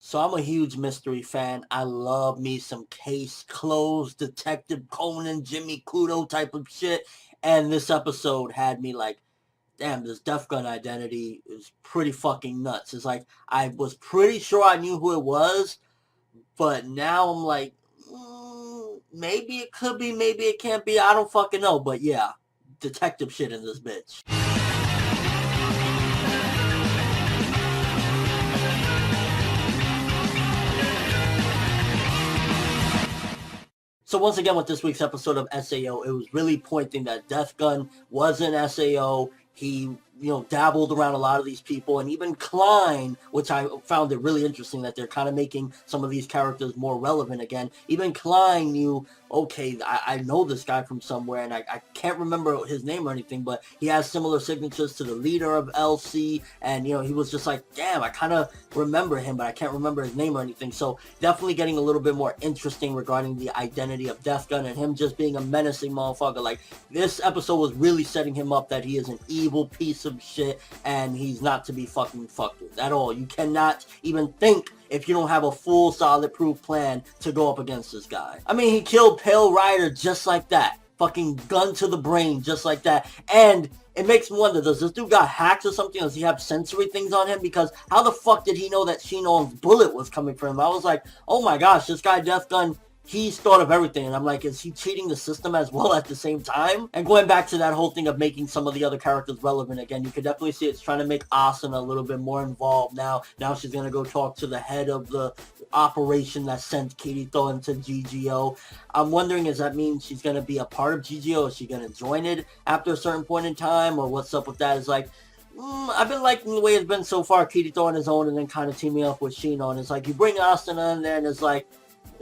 So I'm a huge mystery fan. I love me some case closed, Detective Conan, Jimmy Kudo type of shit. And this episode had me like, damn, this Def Gun identity is pretty fucking nuts. It's like, I was pretty sure I knew who it was, but now I'm like, maybe it could be, maybe it can't be. I don't fucking know. But yeah, detective shit in this bitch. So once again, with this week's episode of SAO, it was really pointing that Death Gun was an SAO. He, dabbled around a lot of these people, and even Klein, which I found it really interesting that they're kind of making some of these characters more relevant again. Even Klein knew, okay, I know this guy from somewhere, and I can't remember his name or anything, but he has similar signatures to the leader of LC, and, he was just like, damn, I kind of remember him, but I can't remember his name or anything. So definitely getting a little bit more interesting regarding the identity of Death Gun and him just being a menacing motherfucker. Like, this episode was really setting him up that he is an evil piece of shit, and he's not to be fucking fucked with at all. You cannot even think if you don't have a full solid proof plan to go up against this guy. I mean, he killed Pale Rider just like that. Fucking gun to the brain just like that. And it makes me wonder, does this dude got hacked or something? Does he have sensory things on him? Because how the fuck did he know that Shinon's bullet was coming for him? I was like, oh my gosh, this guy Death Gun, he's thought of everything. And I'm like, is he cheating the system as well at the same time? And going back to that whole thing of making some of the other characters relevant again, you could definitely see it's trying to make Asuna a little bit more involved now. Now she's going to go talk to the head of the operation that sent Kirito into GGO. I'm wondering, does that mean she's going to be a part of GGO? Is she going to join it after a certain point in time? Or what's up with that? It's like, I've been liking the way it's been so far. Kirito on his own and then kind of teaming up with Shinon. It's like you bring Asuna in there and it's like,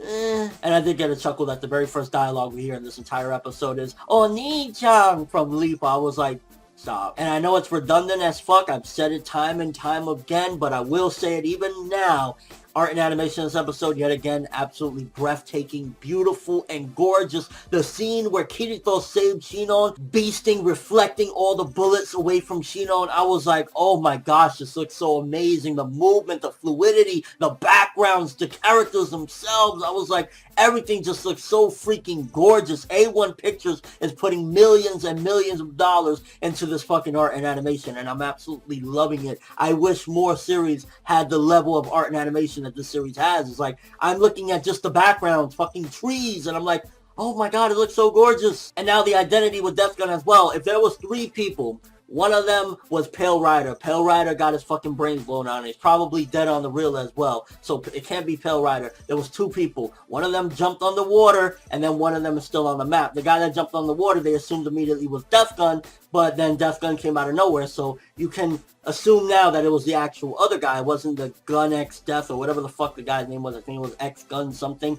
and I did get a chuckle that the very first dialogue we hear in this entire episode is Oni-chan from Leap. I was like, stop. And I know it's redundant as fuck. I've said it time and time again, but I will say it even now. Art and animation in this episode, yet again, absolutely breathtaking, beautiful, and gorgeous. The scene where Kirito saved Shinon, beasting, reflecting all the bullets away from Shinon. I was like, oh my gosh, this looks so amazing. The movement, the fluidity, the backgrounds, the characters themselves. I was like, everything just looks so freaking gorgeous. A1 Pictures is putting millions and millions of dollars into this fucking art and animation, and I'm absolutely loving it. I wish more series had the level of art and animation that this series has. It's like, I'm looking at just the backgrounds, fucking trees, and I'm like, oh my god, it looks so gorgeous. And now the identity with Death Gun as well. If there was 3 people, one of them was Pale Rider. Pale Rider got his fucking brains blown out, and he's probably dead on the real as well. So it can't be Pale Rider. There was 2 people. One of them jumped on the water, and then one of them is still on the map. The guy that jumped on the water, they assumed immediately was Death Gun, but then Death Gun came out of nowhere. So you can assume now that it was the actual other guy. It wasn't the Gun X Death or whatever the fuck the guy's name was. I think it was X Gun something.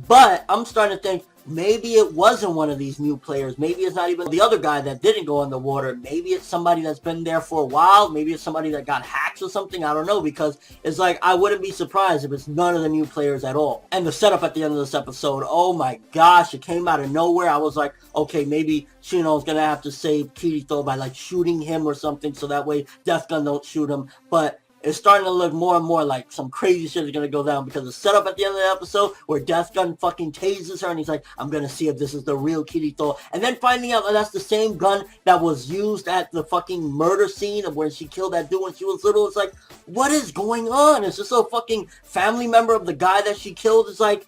But I'm starting to think, maybe it wasn't one of these new players. Maybe it's not even the other guy that didn't go in the water. Maybe it's somebody that's been there for a while. Maybe it's somebody that got hacked or something. I don't know, because it's like, I wouldn't be surprised if it's none of the new players at all. And the setup at the end of this episode, oh my gosh, it came out of nowhere. I was like, okay, maybe Shino's gonna have to save Kirito by like shooting him or something, so that way Death Gun don't shoot him. But it's starting to look more and more like some crazy shit is going to go down, because the setup at the end of the episode where Death Gun fucking tases her and he's like, I'm going to see if this is the real Kirito. And then finding out that that's the same gun that was used at the fucking murder scene of where she killed that dude when she was little. It's like, what is going on? Is this a fucking family member of the guy that she killed? It's like,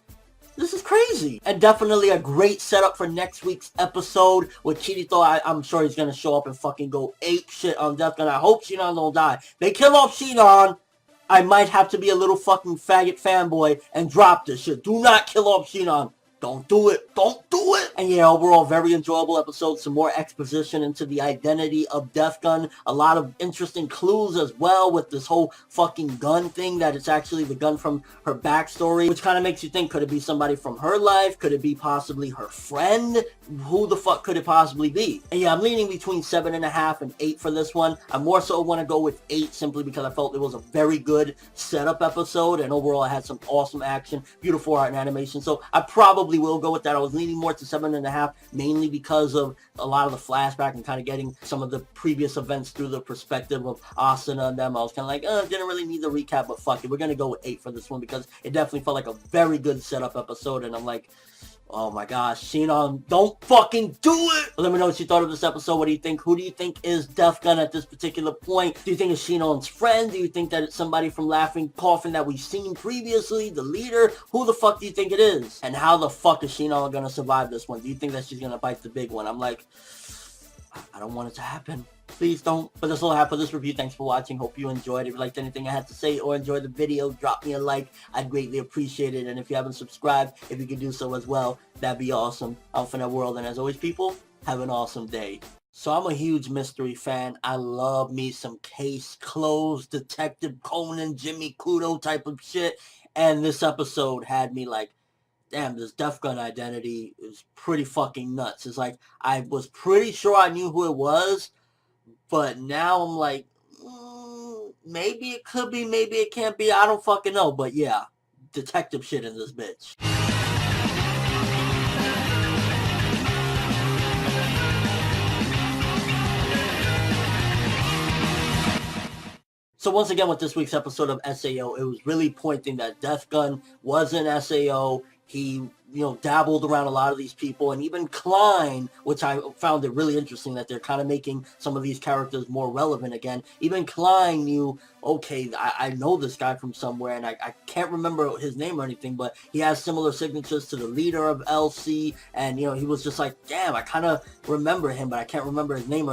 this is crazy. And definitely a great setup for next week's episode with Kirito. I'm sure he's going to show up and fucking go ape shit on Death Gun. I hope Shinon don't die. They kill off Shinon, I might have to be a little fucking faggot fanboy and drop this shit. Do not kill off Shinon. Don't do it. Don't do it. And yeah, overall, very enjoyable episode. Some more exposition into the identity of Death Gun. A lot of interesting clues as well with this whole fucking gun thing, that it's actually the gun from her backstory, which kind of makes you think, could it be somebody from her life? Could it be possibly her friend? Who the fuck could it possibly be? And yeah, I'm leaning between 7.5 and 8 for this one. I more so want to go with 8 simply because I felt it was a very good setup episode, and overall it had some awesome action, beautiful art and animation. So I probably probably will go with that. I was leaning more to 7.5, mainly because of a lot of the flashback and kind of getting some of the previous events through the perspective of Asuna and them. I was kind of like, didn't really need the recap, but fuck it. We're going to go with 8 for this one because it definitely felt like a very good setup episode, and I'm like, oh my gosh, Shinon, don't fucking do it! Let me know what you thought of this episode. What do you think? Who do you think is Death Gun at this particular point? Do you think it's Shinon's friend? Do you think that it's somebody from Laughing Coffin that we've seen previously? The leader? Who the fuck do you think it is? And how the fuck is Shinon gonna survive this one? Do you think that she's gonna bite the big one? I'm like, I don't want it to happen. Please don't. But that's all I have for this review. Thanks for watching. Hope you enjoyed. If you liked anything I had to say or enjoyed the video, drop me a like. I'd greatly appreciate it. And if you haven't subscribed, if you could do so as well, that'd be awesome. I'm from that world. And as always, people, have an awesome day. So I'm a huge mystery fan. I love me some case closed, Detective Conan, Jimmy Kudo type of shit. And this episode had me like, damn, this Death Gun identity is pretty fucking nuts. It's like, I was pretty sure I knew who it was, but now I'm like, maybe it could be, maybe it can't be. I don't fucking know. But yeah, detective shit in this bitch. So once again, with this week's episode of SAO, it was really pointing that Death Gun was an SAO. He, dabbled around a lot of these people, and even Klein, which I found it really interesting that they're kind of making some of these characters more relevant again. Even Klein knew, okay, I know this guy from somewhere, and I can't remember his name or anything, but he has similar signatures to the leader of LC, and, he was just like, damn, I kind of remember him, but I can't remember his name or